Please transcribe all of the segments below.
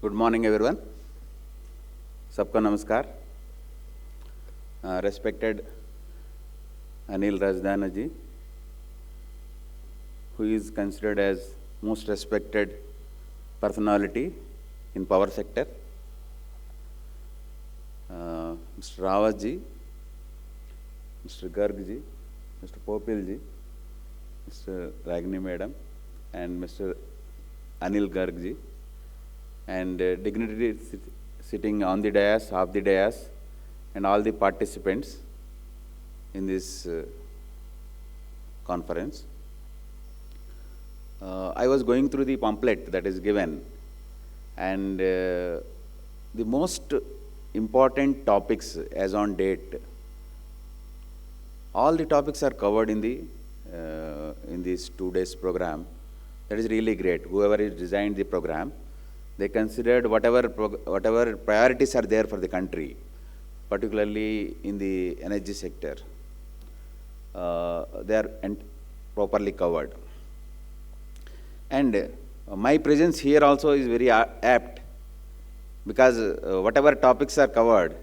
Good morning, everyone. सबको नमस्कार. Respected Anil Rajdana ji, who is considered as most respected personality in power sector. Mr. Rawat ji, Mr. Garg ji, Mr. Popil ji, Mr. Ragini madam, and Mr. Anil Garg ji, and dignitaries sitting on the dais, off the dais, and all the participants in this conference. I was going through the pamphlet that is given, and the most important topics as on date, all the topics are covered in this 2 days program. That is really great. Whoever has designed the program, they considered whatever priorities are there for the country, particularly in the energy sector. They are properly covered. And my presence here also is very apt, because whatever topics are covered,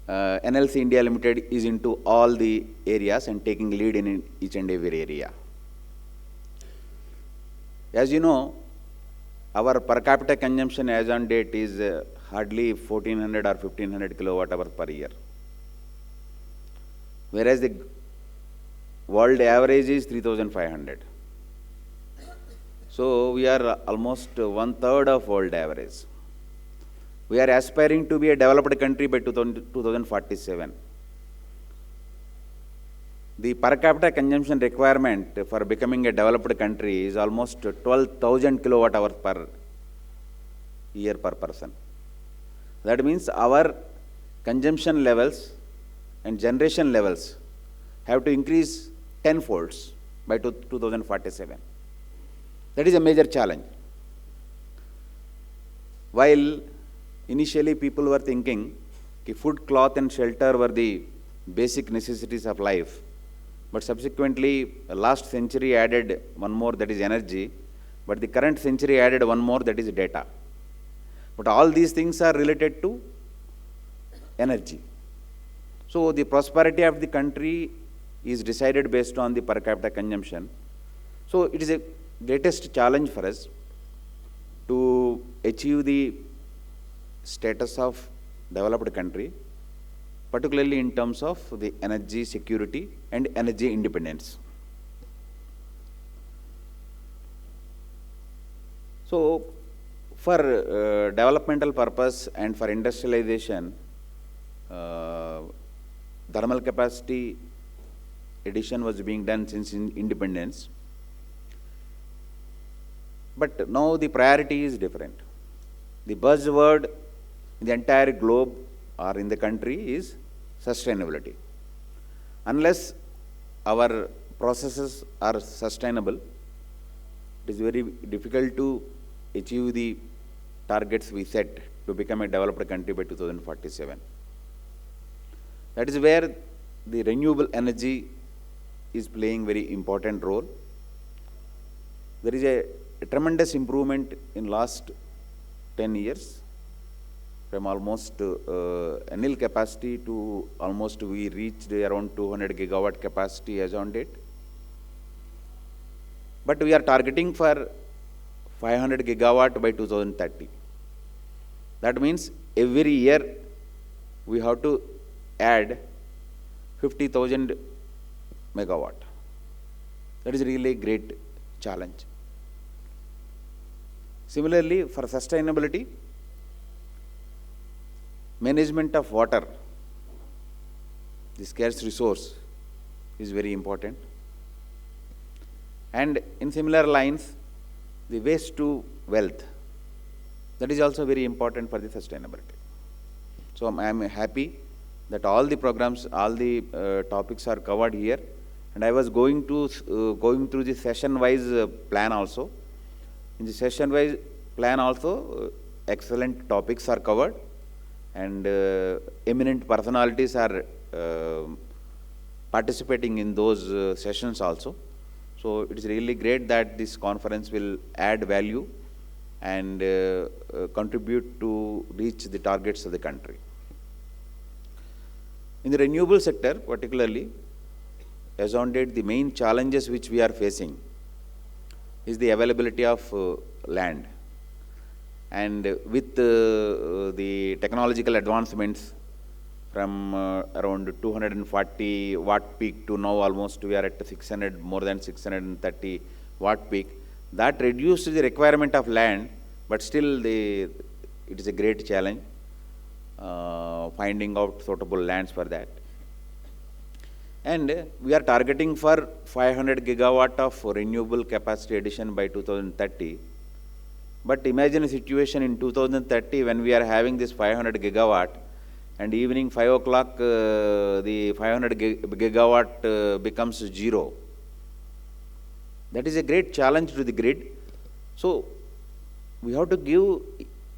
NLC India Limited is into all the areas and taking lead in each and every area. As you know, our per capita consumption as on date is hardly 1400 or 1500 kilowatt hour per year, whereas the world average is 3500. So we are almost 1/3 of world average. We are aspiring to be a developed country by 2047. The per capita consumption requirement for becoming a developed country is almost 12,000 kilowatt hours per year per person. That means our consumption levels and generation levels have to increase tenfolds by 2047. That is a major challenge. While initially people were thinking that food, cloth and shelter were the basic necessities of life, but subsequently last century added one more, that is energy, but the current century added one more, that is data. But all these things are related to energy. So the prosperity of the country is decided based on the per capita consumption. So it is a greatest challenge for us to achieve the status of developed country, particularly in terms of the energy security and energy independence. So for developmental purpose and for industrialization, thermal capacity addition was being done since independence. But now the priority is different. The buzzword in the entire globe or in the country is sustainability. Unless our processes are sustainable, it is very difficult to achieve the targets we set to become a developed country by 2047. That is where the renewable energy is playing very important role. There is a tremendous improvement in last 10 years, from almost nil capacity to almost we reached around 200 gigawatt capacity as on date. But we are targeting for 500 gigawatt by 2030. That means every year we have to add 50,000 megawatt. That is really a great challenge. Similarly, for sustainability, management of water, the scarce resource, is very important. And in similar lines, the waste to wealth, that is also very important for the sustainability. So I am happy that all the programs, all the topics are covered here. And I was going through the session-wise plan also. In the session-wise plan also, excellent topics are covered, and eminent personalities are participating in those sessions also. So it is really great that this conference will add value and contribute to reach the targets of the country. In the renewable sector, particularly, as on date, the main challenges which we are facing is the availability of land. And with the technological advancements from around 240 watt peak to now almost we are at 600, more than 630 watt peak, that reduced the requirement of land, but still it is a great challenge finding out suitable lands for that. And we are targeting for 500 gigawatt of renewable capacity addition by 2030. But imagine a situation in 2030 when we are having this 500 gigawatt and evening 5 o'clock the 500 gigawatt becomes zero. That is a great challenge to the grid. So we have to give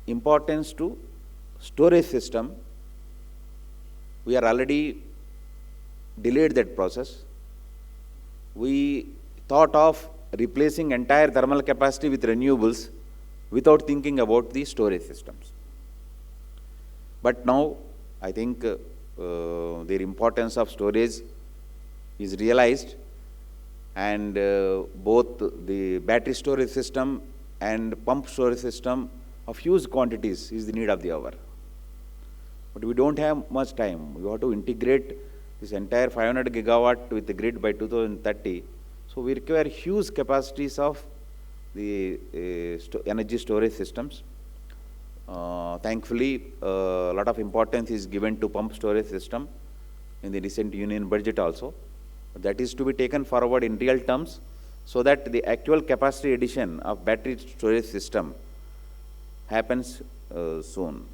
importance to storage system. We are already delayed that process. We thought of replacing entire thermal capacity with renewables without thinking about the storage systems. But now, I think the importance of storage is realized, and both the battery storage system and pump storage system of huge quantities is the need of the hour. But we don't have much time. We have to integrate this entire 500 gigawatt with the grid by 2030. So we require huge capacities of the energy storage systems. Thankfully, a lot of importance is given to pump storage system in the recent union budget also. That is to be taken forward in real terms so that the actual capacity addition of battery storage system happens soon.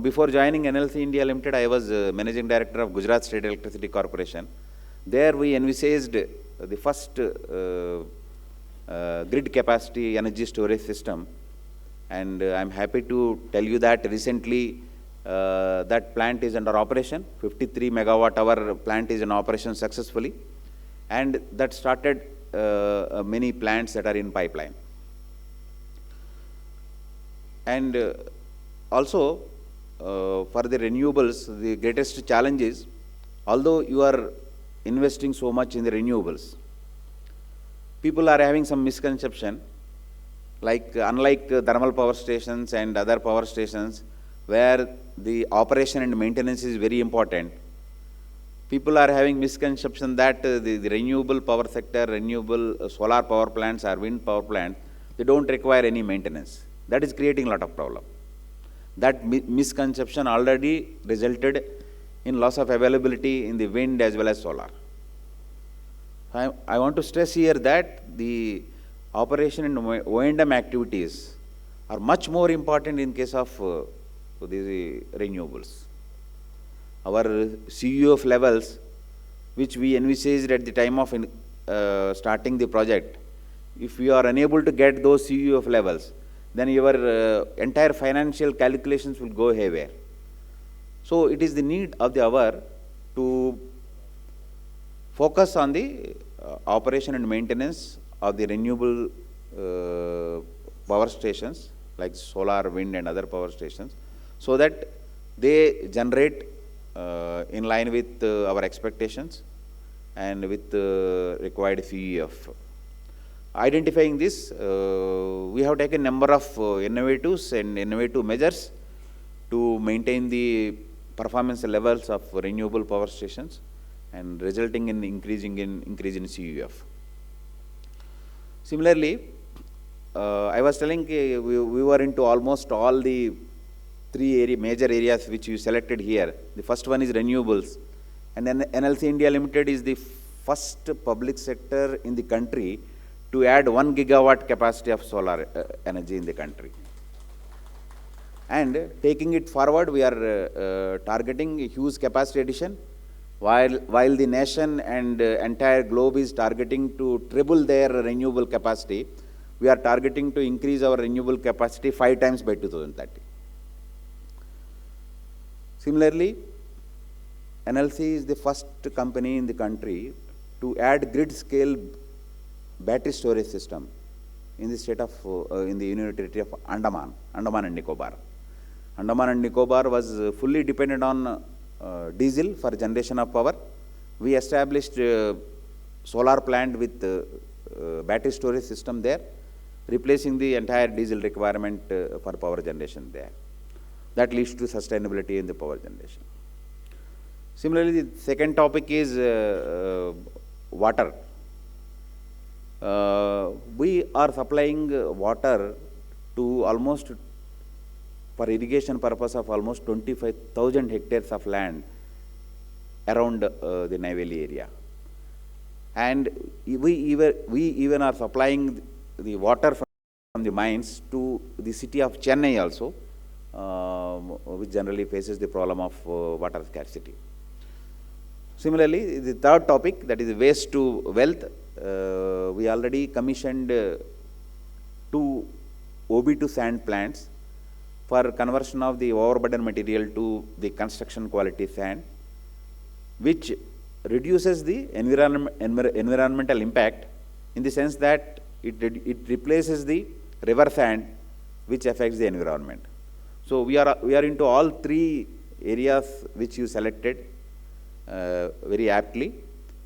Before joining NLC India Limited, I was Managing Director of Gujarat State Electricity Corporation. There we envisaged the first grid capacity energy storage system, and I'm happy to tell you that recently that plant is under operation. 53 megawatt hour plant is in operation successfully, and that started many plants that are in pipeline. And also for the renewables, the greatest challenge is, although you are investing so much in the renewables, people are having some misconception, like unlike thermal power stations and other power stations where the operation and maintenance is very important, people are having misconception that the renewable power sector, renewable solar power plants or wind power plants, they don't require any maintenance. That is creating a lot of problem. That misconception already resulted in loss of availability in the wind as well as solar. I want to stress here that the operation and O&M activities are much more important in case of the renewables. Our CUF levels, which we envisaged at the time of starting the project, if we are unable to get those CUF levels, then your entire financial calculations will go haywire. So it is the need of the hour to focus on the operation and maintenance of the renewable power stations like solar, wind and other power stations, so that they generate in line with our expectations and with required CEF. Identifying this, we have taken a number of innovatives and innovative measures to maintain the performance levels of renewable power stations and resulting in increase in CUF. Similarly, I was telling we were into almost all the three major areas which you selected here. The first one is renewables, and then NLC India Limited is the first public sector in the country to add 1 gigawatt capacity of solar energy in the country. And taking it forward, we are targeting a huge capacity addition, while the nation and entire globe is targeting to triple their renewable capacity. We are targeting to increase our renewable capacity 5 times by 2030. Similarly, NLC is the first company in the country to add grid scale battery storage system in the state of, in the Union Territory of Andaman and Nicobar. Andaman and Nicobar was fully dependent on diesel for generation of power. We established solar plant with battery storage system there, replacing the entire diesel requirement for power generation there. That leads to sustainability in the power generation. Similarly, the second topic is water. We are supplying water to almost, for irrigation purpose, of almost 25,000 hectares of land around the Neyveli area. And we even are supplying the water from the mines to the city of Chennai also, which generally faces the problem of water scarcity. Similarly, the third topic, that is waste to wealth, we already commissioned 2 OB2 sand plants for conversion of the overburden material to the construction quality sand, which reduces the environmental impact in the sense that it replaces the river sand, which affects the environment. So we are into all 3 areas which you selected very aptly,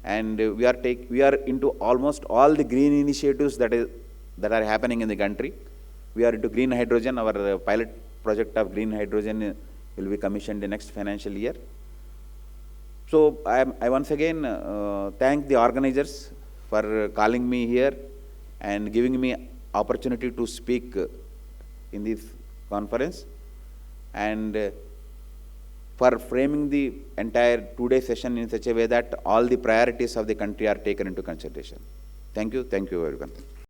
and we are into almost all the green initiatives that are happening in the country. We are into green hydrogen. Our pilot project of green hydrogen will be commissioned the next financial year. So I once again thank the organizers for calling me here and giving me opportunity to speak in this conference, and for framing the entire 2-day session in such a way that all the priorities of the country are taken into consideration. Thank you everyone.